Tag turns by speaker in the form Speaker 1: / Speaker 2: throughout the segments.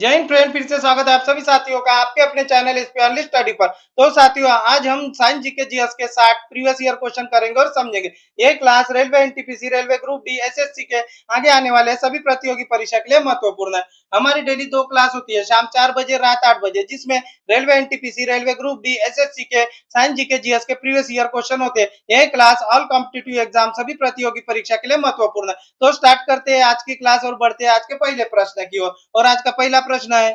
Speaker 1: जय हिंद फ्रेंड, फिर से स्वागत है आप सभी साथियों का आपके अपने चैनल स्पेशलिस्ट स्टडी पर। तो साथियों, आज हम साइंस जीके जीएस के 60 प्रीवियस ईयर क्वेश्चन करेंगे और समझेंगे। ये class railway NTPC, railway group D, SSC के आगे आने वाले सभी प्रतियोगी परीक्षा के लिए महत्वपूर्ण है। हमारी डेली 2 क्लास होती है, शाम 4 बजे, रात 8 बजे, जिसमें railway NTPC, railway group D, SSC के साइंस जीके जीएस के प्रीवियस ईयर क्वेश्चन होते हैं। यह क्लास ऑल कॉम्पिटिटिव एग्जाम, सभी प्रतियोगी परीक्षा के लिए महत्वपूर्ण है। तो स्टार्ट करते हैं आज की क्लास और बढ़ते हैं आज के पहले प्रश्न की ओर। और आज का पहला प्रश्न है,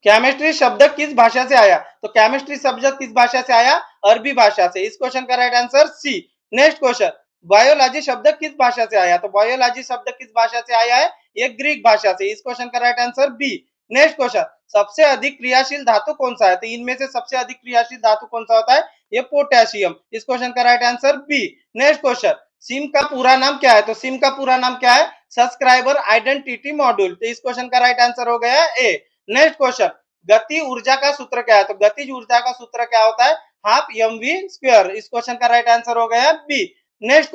Speaker 1: केमिस्ट्री शब्द किस भाषा से आया? तो केमिस्ट्री शब्द किस भाषा से आया? अरबी भाषा से। इस क्वेश्चन का right answer C. Next question, biology शब्द किस भाषा से आया? तो बायोलॉजी शब्द किस भाषा से आया है? ये ग्रीक भाषा से। इस क्वेश्चन का right answer B. Next question, सबसे अधिक क्रियाशील धातु कौन सा है? तो इनमें से सबसे अधिक क्रियाशील धातु कौन सा होता है? ये पोटेशियम। इस क्वेश्चन का right answer B. Next question, SIM का पूरा नाम क्या है? तो सिम का पूरा नाम क्या है? Subscriber identity module. तो इस क्वेश्चन का राइट आंसर हो गया ए। नेक्स्ट क्वेश्चन, गति ऊर्जा का सूत्र क्या है? तो गतिज ऊर्जा का सूत्र क्या होता है? Half M V square. इस क्वेश्चन का राइट आंसर हो गया बी। नेक्स्ट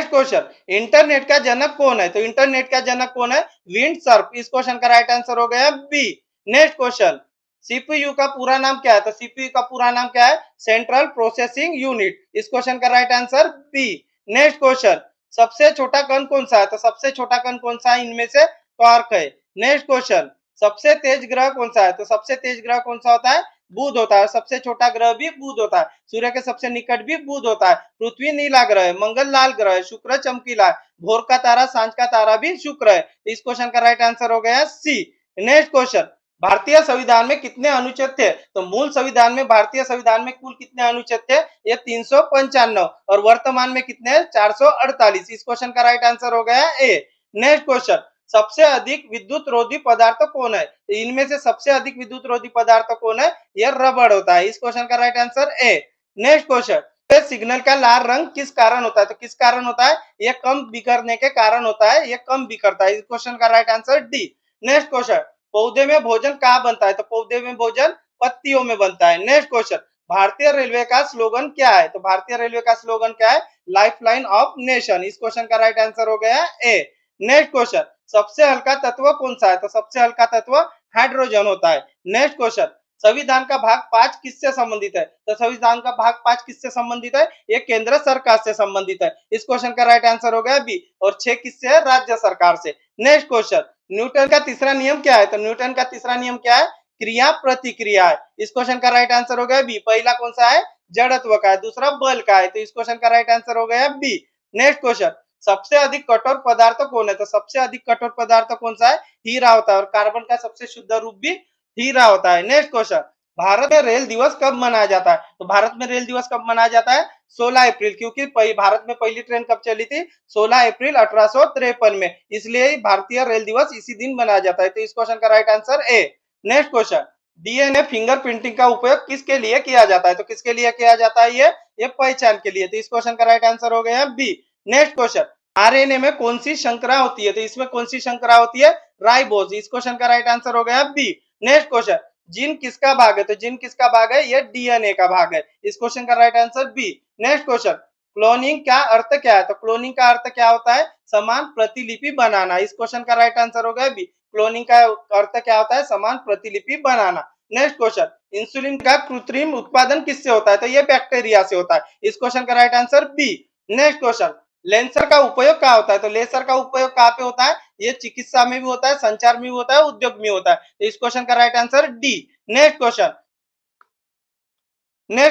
Speaker 1: क्वेश्चन, इंटरनेट का जनक कौन है? तो इंटरनेट का जनक कौन है? Wind Surf. इस क्वेश्चन का राइट आंसर हो गया बी। नेक्स्ट क्वेश्चन, सीपीयू का पूरा नाम क्या है? तो सीपीयू का पूरा नाम क्या है? Central processing unit. इस क्वेश्चन का right answer B. Next question, सबसे छोटा कण कौन सा है? तो सबसे छोटा कण कौन सा है? इनमें से क्वार्क है। नेक्स्ट क्वेश्चन, सबसे तेज ग्रह कौन सा है? तो सबसे तेज ग्रह कौन सा होता है? बुध होता है। सबसे छोटा ग्रह भी बुध होता है। सूर्य के सबसे निकट भी बुध होता है। पृथ्वी नीला ग्रह है, मंगल लाल ग्रह है, शुक्र चमकीला है, भोर का तारा, सांझ का तारा भी शुक्र है। इस क्वेश्चन का राइट आंसर हो गया सी। नेक्स्ट क्वेश्चन, भारतीय संविधान में कितने अनुच्छेद थे? तो मूल संविधान में, भारतीय संविधान में कुल कितने अनुच्छेद थे? ये 395। और वर्तमान में कितने? 448। इस क्वेश्चन का राइट आंसर हो गया ए। नेक्स्ट क्वेश्चन, सबसे अधिक विद्युत रोधी पदार्थ कौन है? तो इनमें से सबसे अधिक विद्युत रोधी पदार्थ कौन है? ये रबड़ होता है। इस क्वेश्चन का right answer A. Next question, signal का लाल रंग किस कारण होता है? तो किस कारण होता है? ये कम बिखरने के कारण होता है। ये कम बिखरता है। इस क्वेश्चन का right answer D. Next question, पौधे में भोजन कहाँ बनता है? तो पौधे में भोजन पत्तियों में बनता है। नेक्स्ट क्वेश्चन, भारतीय रेलवे का स्लोगन क्या है? तो भारतीय रेलवे का स्लोगन क्या है? Life line of nation. इस क्वेश्चन का राइट आंसर हो गया ए। नेक्स्ट क्वेश्चन, सबसे हल्का तत्व कौन सा है? तो सबसे हल्का तत्व हाइड्रोजन होता है। नेक्स्ट क्वेश्चन, संविधान का भाग 5 किससे संबंधित है? तो संविधान का भाग 5 किससे संबंधित है? ये केंद्र सरकार से संबंधित है। इस क्वेश्चन का राइट आंसर हो गया बी। और 6 किससे है? राज्य सरकार से। नेक्स्ट क्वेश्चन, न्यूटन का तीसरा नियम क्या है? तो न्यूटन का तीसरा नियम क्या है? क्रिया प्रतिक्रिया है। इस क्वेश्चन का राइट आंसर हो गया बी। पहला कौन सा है? जड़त्व का है, दूसरा बल का है। तो इस क्वेश्चन का राइट आंसर हो गया बी। नेक्स्ट क्वेश्चन, सबसे अधिक कठोर पदार्थ कौन है? तो सबसे अधिक कठोर पदार्थ कौन सा है? हीरा होता है। और कार्बन का सबसे शुद्ध रूप भी हीरा होता है। नेक्स्ट क्वेश्चन, भारत में रेल दिवस कब मनाया जाता है? तो भारत में रेल दिवस कब मनाया जाता है? 16 अप्रैल। क्योंकि भारत में पहली ट्रेन कब चली थी? 16 अप्रैल 1853 में। इसलिए भारतीय रेल दिवस इसी दिन मनाया जाता है। तो इस क्वेश्चन का right answer A. Next question, DNA fingerprinting का उपयोग किसके लिए किया जाता है? तो किसके लिए किया जाता है? ये पहचान के लिए। तो इस क्वेश्चन का राइट आंसर हो गया बी। नेक्स्ट क्वेश्चन, आरएनए में कौन सी श्रृंखला होती है? तो इसमें कौन सी श्रृंखला होती है? राइबोज। इस क्वेश्चन का राइट आंसर हो गया बी। नेक्स्ट क्वेश्चन, जीन किसका भाग है? तो जीन किसका भाग है? ये डीएनए का भाग है। इस क्वेश्चन का right answer B. Next question, cloning का अर्थ क्या है? तो क्लोनिंग का अर्थ क्या होता है? समान प्रतिलिपि बनाना। इस क्वेश्चन का राइट आंसर हो गया बी। क्लोनिंग का अर्थ क्या होता है? समान प्रतिलिपि बनाना। नेक्स्ट क्वेश्चन, इंसुलिन का कृत्रिम उत्पादन किससे होता है? तो ये बैक्टीरिया से होता है। इस क्वेश्चन का right answer B. Next question, laser का उपयोग कहाँ होता है? तो लेसर का उपयोग कहाँ पे होता है? ये चिकित्सा में भी होता है, संचार में भी होता है, उद्योग में होता है। तो इस क्वेश्चन का right answer D. Next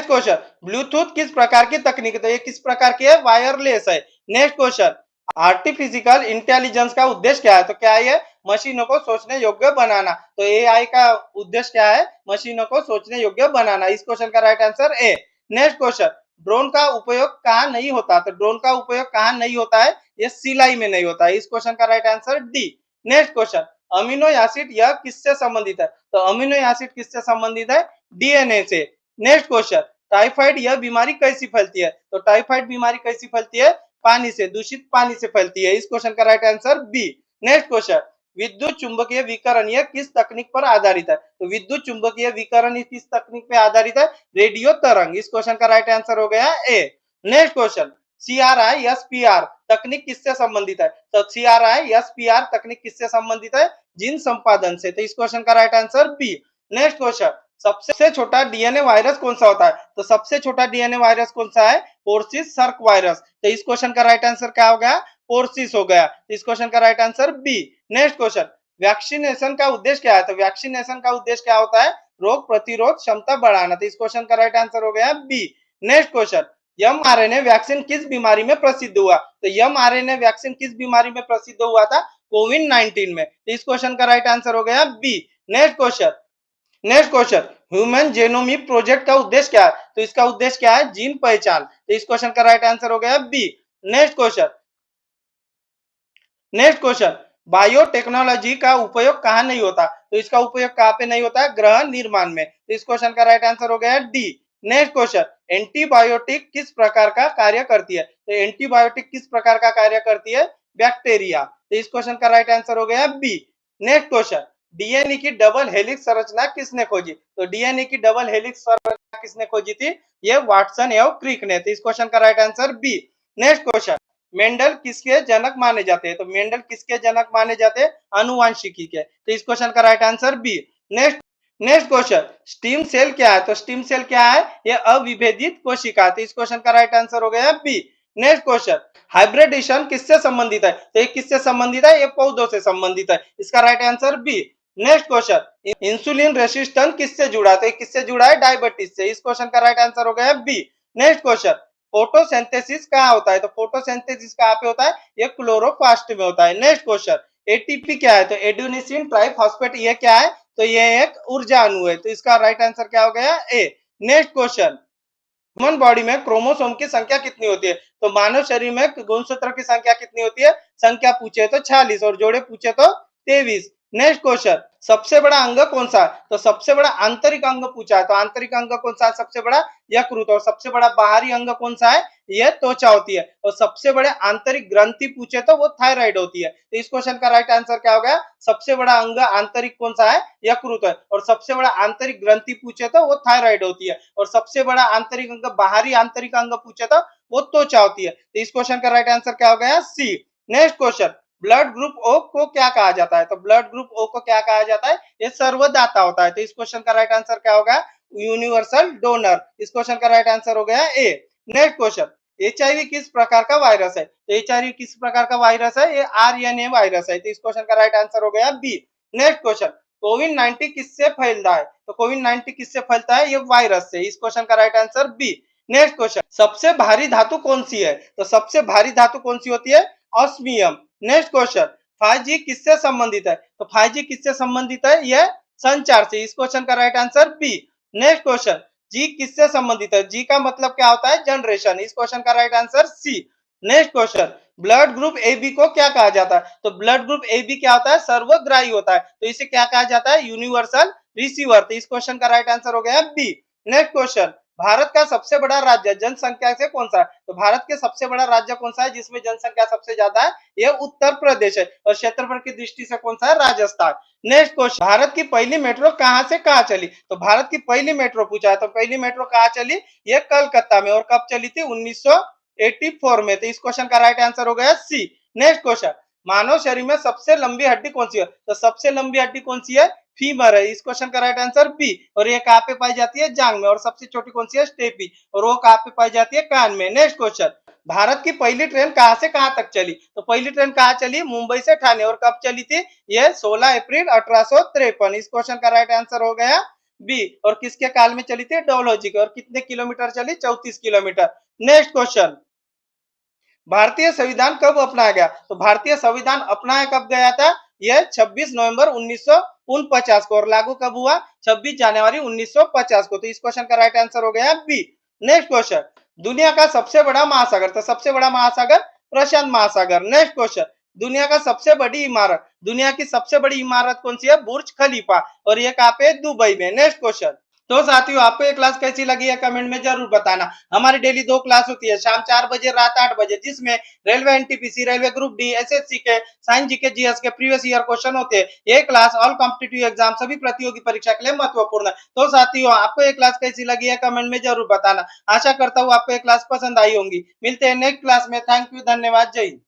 Speaker 1: question, Bluetooth किस प्रकार की तकनीक है? तो ये किस प्रकार की है? वायरलेस है। नेक्स्ट क्वेश्चन, आर्टिफिशियल इंटेलिजेंस का उद्देश्य क्या है? तो क्या है? मशीनों को सोचने योग्य बनाना। तो एआई का उद्देश्य क्या है? मशीनों को सोचने योग्य बनाना। इस क्वेश्चन का right answer A. Next question, drone का उपयोग कहाँ नहीं होता? तो ड्रोन का उपयोग कहाँ नहीं होता है? ये सिलाई में नहीं होता है। इस क्वेश्चन का right answer D. Next question, amino acid यह किससे संबंधित है? तो अमीनो एसिड किससे संबंधित है? डीएनए से। नेक्स्ट क्वेश्चन, टाइफाइड यह बीमारी कैसी फैलती है? तो टाइफाइड बीमारी कैसी फैलती है? पानी से, दूषित पानी से फैलती है। इस क्वेश्चन का right answer B. Next question, विद्युत चुंबकीय विकिरण यह किस तकनीक पर आधारित है? तो विद्युत चुंबकीय विकिरण किस तकनीक पर आधारित है? रेडियो तरंग। इस क्वेश्चन का राइट आंसर हो गया ए। नेक्स्ट क्वेश्चन, CRISPR तकनीक किससे संबंधित है? तो CRISPR तकनीक किससे संबंधित है? जीन संपादन से। तो इस क्वेश्चन का right answer B. Next question, सबसे छोटा डीएनए वायरस कौन सा होता है? तो सबसे छोटा डीएनए वायरस कौन सा है? पोर्सिस सर्क वायरस। तो इस क्वेश्चन का राइट आंसर क्या हो गया? पोर्सिस हो गया। इस क्वेश्चन का right answer B. Next question, vaccination का उद्देश्य क्या है? तो वैक्सीनेशन का उद्देश्य क्या होता है? रोग प्रतिरोध क्षमता बढ़ाना। तो इस क्वेश्चन का राइट आंसर हो गया B. Next question, mRNA vaccine किस बीमारी में प्रसिद्ध हुआ? तो एमआरएनए वैक्सीन किस बीमारी में प्रसिद्ध हुआ था? कोविड 19 में। तो इस क्वेश्चन का राइट आंसर हो गया B. Next question, human genomic project का उद्देश्य क्या है? तो इसका उद्देश्य क्या है? जीन पहचान। तो इस क्वेश्चन का राइट आंसर हो गया बी। नेक्स्ट क्वेश्चन, बायोटेक्नोलॉजी का उपयोग कहाँ नहीं होता? तो इसका उपयोग कहाँ पे नहीं होता है? ग्रह निर्माण में। तो इस क्वेश्चन का राइट आंसर हो गया डी। नेक्स्ट क्वेश्चन, एंटीबायोटिक किस प्रकार का कार्य करती है? तो एंटीबायोटिक किस प्रकार का कार्य करती है? बैक्टीरिया। तो इस क्वेश्चन का राइट आंसर हो गया बी। नेक्स्ट क्वेश्चन, डीएनए की डबल हेलिक्स संरचना किसने खोजी? तो डीएनए की डबल हेलिक्स संरचना किसने खोजी थी? ये वाटसन एवं क्रिक ने। तो इस क्वेश्चन का right answer B. Next question, Mendel किसके जनक माने जाते हैं? तो मेंडल किसके जनक माने जाते हैं? आनुवांशिकी के। तो इस क्वेश्चन का right answer B. Next next question, stem cell क्या है? तो स्टीम सेल क्या है? ये अविभेदित कोशिका। तो इस क्वेश्चन का राइट आंसर हो गया बी। नेक्स्ट क्वेश्चन, हाइब्रिडेशन किससे संबंधित है? तो ये किससे संबंधित है? ये पौधों से संबंधित है। इसका right answer B. Next question, insulin resistance किससे जुड़ा है? तो किससे जुड़ा है? डायबिटीज से। इस क्वेश्चन का राइट आंसर हो गया बी। नेक्स्ट क्वेश्चन, फोटोसिंथेसिस कहाँ होता है? तो फोटोसिंथेसिस कहाँ पे होता है? ये क्लोरोप्लास्ट में होता है। नेक्स्ट क्वेश्चन, एटीपी क्या है? तो एडेनोसिन ट्राइफॉस्फेट ये क्या है? तो ये एक ऊर्जा अणु है। तो इसका राइट आंसर क्या हो गया? ए। नेक्स्ट क्वेश्चन, ह्यूमन बॉडी में क्रोमोसोम की संख्या कितनी होती है? तो मानव शरीर में गुणसूत्र की संख्या कितनी होती है? संख्या पूछे तो 46 और जोड़े पूछे तो 23। नेक्स्ट क्वेश्चन, सबसे बड़ा अंग कौन सा है? तो सबसे बड़ा आंतरिक अंग पूछा है। तो आंतरिक अंग कौन सा है सबसे बड़ा? यकृत। और सबसे बड़ा बाहरी अंग कौन सा है? यह त्वचा होती है। और सबसे बड़े आंतरिक ग्रंथि पूछे तो वो थायराइड होती है। तो इस क्वेश्चन का राइट आंसर क्या होगा? सबसे बड़ा अंग आंतरिक कौन सा है? यकृत है। और सबसे बड़ा आंतरिक ग्रंथि पूछे तो वो थायराइड होती है। और सबसे बड़ा आंतरिक अंग, बाहरी आंतरिक अंग पूछे तो वो त्वचा होती है। तो इस क्वेश्चन का राइट आंसर क्या हो गया? C. Next question, blood group O को क्या कहा जाता है? तो ब्लड ग्रुप ओ को क्या कहा जाता है? ये सर्वदाता होता है। तो इस क्वेश्चन का राइट आंसर क्या होगा? Universal donor. इस क्वेश्चन का राइट आंसर हो गया ए। नेक्स्ट क्वेश्चन, एचआईवी किस प्रकार का वायरस है? तो एचआईवी किस प्रकार का वायरस है? ये आरएनए वायरस है। तो इस क्वेश्चन का राइट आंसर हो गया बी। नेक्स्ट क्वेश्चन, कोविड 19 किससे फैलता है? तो कोविड 19 किससे फैलता है? ये वायरस से। इस क्वेश्चन का right answer B. Next question, सबसे भारी धातु कौन सी है? तो सबसे भारी धातु कौन सी होती है? ऑस्मियम। नेक्स्ट क्वेश्चन, 5G किससे संबंधित है? तो 5G किससे संबंधित है? यह संचार से। इस क्वेश्चन का right answer B. Next question, G किससे संबंधित है? जी का मतलब क्या होता है? जनरेशन। इस क्वेश्चन का right answer C. Next question, blood group A B को क्या कहा जाता है? तो ब्लड ग्रुप ए बी क्या होता है? सर्वग्राही होता है। तो इसे क्या कहा जाता है? Universal receiver. तो इस क्वेश्चन का राइट आंसर हो गया बी। नेक्स्ट क्वेश्चन, भारत का सबसे बड़ा राज्य जनसंख्या से कौन सा है? तो भारत के सबसे बड़ा राज्य कौन सा है जिसमें जनसंख्या सबसे ज्यादा है? यह उत्तर प्रदेश है। और क्षेत्रफल की दृष्टि से कौन सा है? राजस्थान। नेक्स्ट क्वेश्चन, भारत की पहली मेट्रो कहां से कहां चली? तो भारत की पहली मेट्रो पूछा है। तो पहली मेट्रो कहां चली? यह कलकत्ता में। और कब चली थी? 1984 में। तो इस क्वेश्चन का राइट आंसर हो गया सी। नेक्स्ट क्वेश्चन, मानव शरीर में सबसे लंबी हड्डी कौन सी है? तो सबसे लंबी हड्डी कौन सी है? फीमर है। इस क्वेश्चन का राइट आंसर बी। और ये कहां पे पाई जाती है? जांग में। और सबसे छोटी कौन सी है? स्टेपी। और वो कहां पे पाई जाती है? कान में। नेक्स्ट क्वेश्चन, भारत की पहली ट्रेन कहां से कहां तक चली? तो पहली ट्रेन कहां चली? मुंबई से ठाणे। और कब चली थी? ये 16 अप्रैल 1853। इस क्वेश्चन का राइट आंसर हो गया बी। और किसके काल में चली थी? डोलहौजी के। और कितने किलोमीटर चली? 34 किलोमीटर। नेक्स्ट क्वेश्चन, भारतीय संविधान कब अपनाया गया? तो भारतीय संविधान अपनाया कब गया था? यह 26 नवंबर 1949 को। और लागू कब हुआ? 26 जनवरी 1950 को। तो इस क्वेश्चन का राइट आंसर हो गया बी। नेक्स्ट क्वेश्चन, दुनिया का सबसे बड़ा महासागर? तो सबसे बड़ा महासागर प्रशांत महासागर। नेक्स्ट क्वेश्चन, दुनिया का सबसे बड़ी इमारत? दुनिया की सबसे बड़ी इमारत कौन सी है? बुर्ज खलीफा। और ये कहाँ पे? दुबई में। नेक्स्ट क्वेश्चन, तो साथियों आपको ये क्लास कैसी लगी है कमेंट में जरूर बताना। हमारी डेली 2 क्लास होती है, शाम 4 बजे, रात 8 बजे, जिसमें railway NTPC, railway group D, SSC के साइंस, जीके, जीएस के प्रीवियस ईयर क्वेश्चन होते हैं। ये क्लास ऑल कॉम्पिटिटिव एग्जाम, सभी प्रतियोगी परीक्षा के लिए महत्वपूर्ण है। तो साथियों आपको ये क्लास कैसी लगी है कमेंट में जरूर बताना। आशा करता हूँ आपको ये क्लास पसंद आई होंगी। मिलते हैं नेक्स्ट क्लास में। थैंक यू, धन्यवाद, जय हिंद।